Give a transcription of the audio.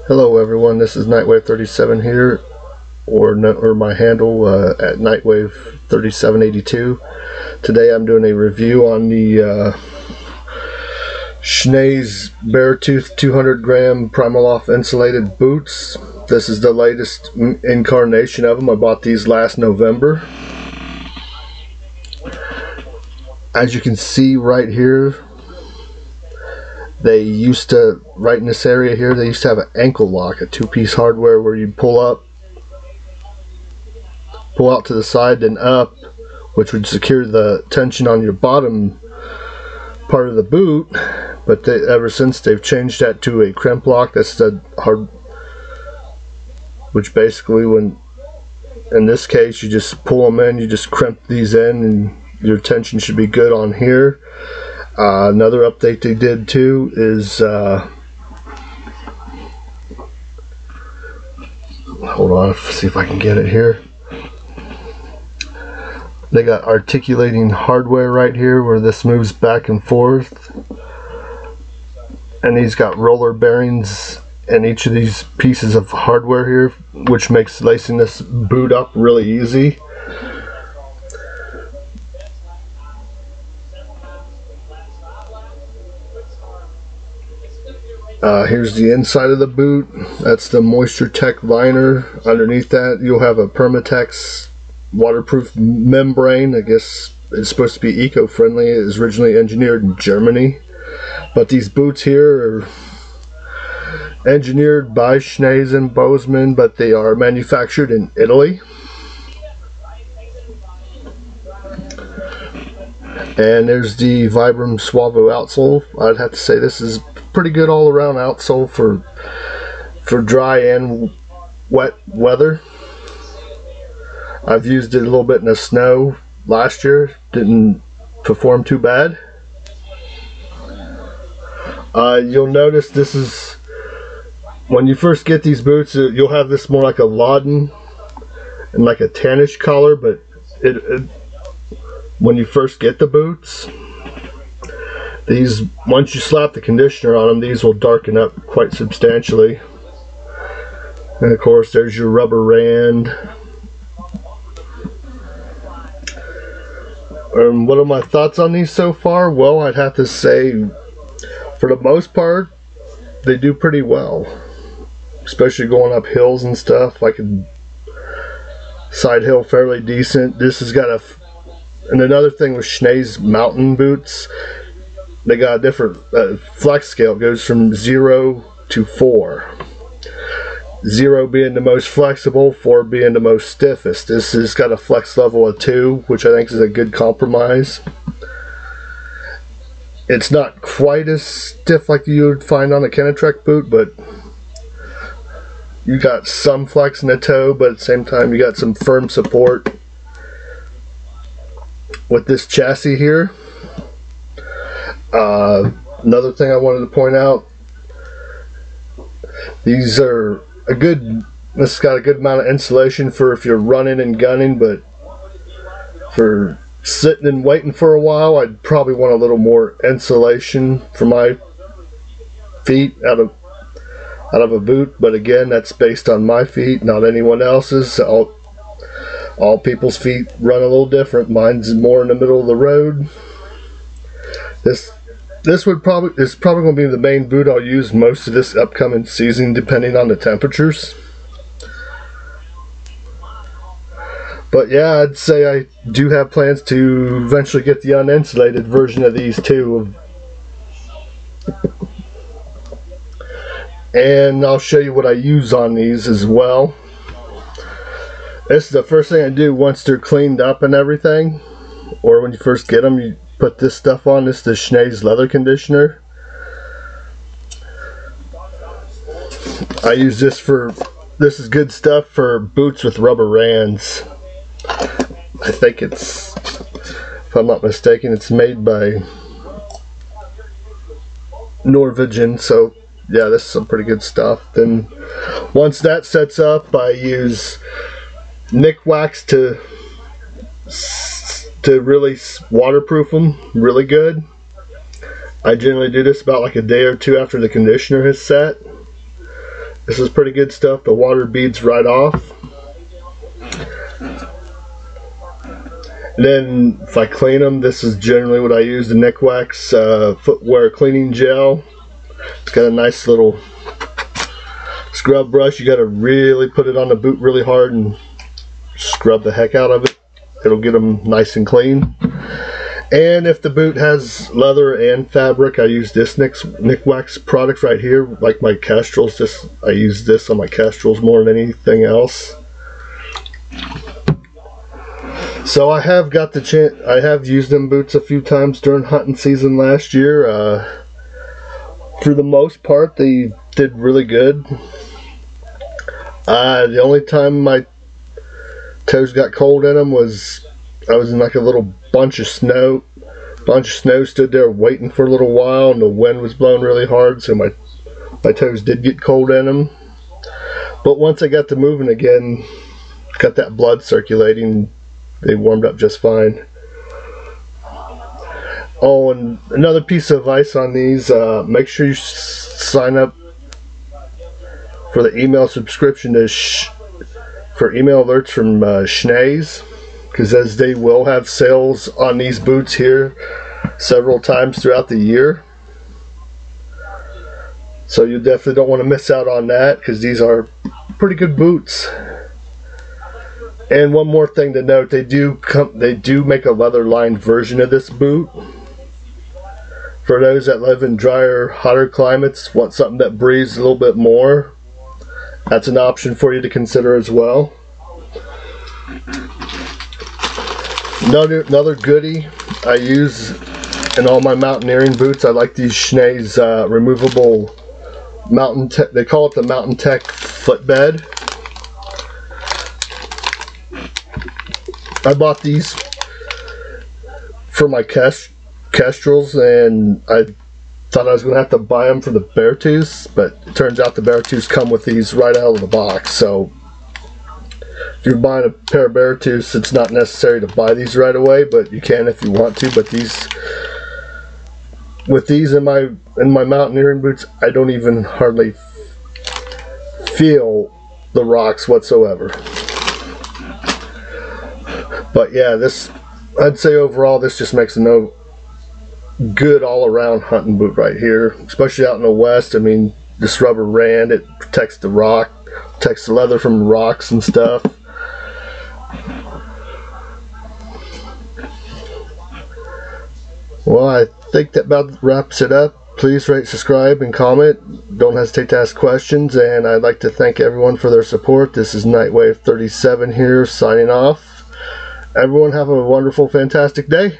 Hello everyone, this is Nightwave37 here, or my handle at Nightwave3782. Today I'm doing a review on the Schnee's Beartooth 200 gram Primaloft insulated boots. This is the latest incarnation of them. I bought these last November. As you can see right here, they used to, right in this area here, they used to have an ankle lock, a two-piece hardware where you pull out to the side and up, which would secure the tension on your bottom part of the boot. But ever since they've changed that to a crimp lock. That's the hard, which basically, when in this case you just pull them in, you just crimp these in, and your tension should be good on here. Another update they did too is hold on, let's see if I can get it here. They got articulating hardware right here where this moves back and forth, and these got roller bearings in each of these pieces of hardware here, which makes lacing this boot up really easy. Here's the inside of the boot. That's the Moisture Tech liner. Underneath that you'll have a Sympatex waterproof membrane. I guess it's supposed to be eco-friendly. It was originally engineered in Germany, but these boots here are engineered by Schnee's and Bozeman, but they are manufactured in Italy. And there's the Vibram Suavo outsole. I'd have to say this is pretty good all around outsole for dry and wet weather. I've used it a little bit in the snow last year. Didn't perform too bad. You'll notice this is, when you first get these boots, you'll have this more like a Loudon and like a tannish color, but when you first get the boots, these, once you slap the conditioner on them, these will darken up quite substantially. And of course there's your rubber rand. What are my thoughts on these so far? Well, I'd have to say, for the most part, they do pretty well, especially going up hills and stuff. I could side hill fairly decent. This has got a, and another thing with Schnee's mountain boots, they got a different flex scale. It goes from 0 to 4. 0 being the most flexible, 4 being the most stiffest. This has got a flex level of 2, which I think is a good compromise. It's not quite as stiff like you would find on a Kenetrek boot, but you got some flex in the toe, but at the same time you got some firm support with this chassis here. Another thing I wanted to point out, these are a good, this has got a good amount of insulation for if you're running and gunning, but for sitting and waiting for a while, I'd probably want a little more insulation for my feet out of a boot. But again, that's based on my feet, not anyone else's. All people's feet run a little different. Mine's more in the middle of the road. This is probably going to be the main boot I'll use most of this upcoming season, depending on the temperatures. But yeah, I'd say I do have plans to eventually get the uninsulated version of these too. And I'll show you what I use on these as well. This is the first thing I do once they're cleaned up and everything, or when you first get them, you put this stuff on. This is the Schnee's leather conditioner. I use this for, this is good stuff for boots with rubber rands. I think it's, if I'm not mistaken, it's made by Norwegian, so yeah, this is some pretty good stuff. Then once that sets up, I use Nikwax to really waterproof them really good. I generally do this about like a day or two after the conditioner has set. This is pretty good stuff. The water beads right off. And then if I clean them, this is generally what I use, the Nikwax footwear cleaning gel. It's got a nice little scrub brush. You got to really put it on the boot really hard and scrub the heck out of it. It'll get them nice and clean. And if the boot has leather and fabric, I use this Nikwax product right here, like my Castrol's. I use this on my Castrol's more than anything else. So I have got the chance. I have used them boots a few times during hunting season last year. For the most part, they did really good. The only time my toes got cold in them was I was in like a little bunch of snow. Stood there waiting for a little while, and the wind was blowing really hard, so my toes did get cold in them. But once I got to moving again, got that blood circulating, they warmed up just fine. Oh, and another piece of advice on these, make sure you sign up for the email subscription for email alerts from Schnee's, because as they will have sales on these boots here several times throughout the year. So you definitely don't want to miss out on that, because these are pretty good boots. And one more thing to note, they do make a leather lined version of this boot. For those that live in drier, hotter climates, want something that breathes a little bit more, that's an option for you to consider as well. Another goodie I use in all my mountaineering boots, I like these Schnee's removable they call it the Mountain Tech footbed. I bought these for my Kestrels, and I thought I was going to have to buy them for the Beartooths, but it turns out the Beartooths come with these right out of the box. So if you're buying a pair of Beartooths, it's not necessary to buy these right away, but you can if you want to. But with these in my mountaineering boots, I don't even hardly feel the rocks whatsoever. But yeah, I'd say overall this just makes a good all-around hunting boot right here, especially out in the west. I mean, this rubber rand, it protects the leather from rocks and stuff. Well, I think that about wraps it up. Please rate, subscribe, and comment. Don't hesitate to ask questions, and I'd like to thank everyone for their support. This is Nightwave 37 here, signing off. Everyone have a wonderful, fantastic day.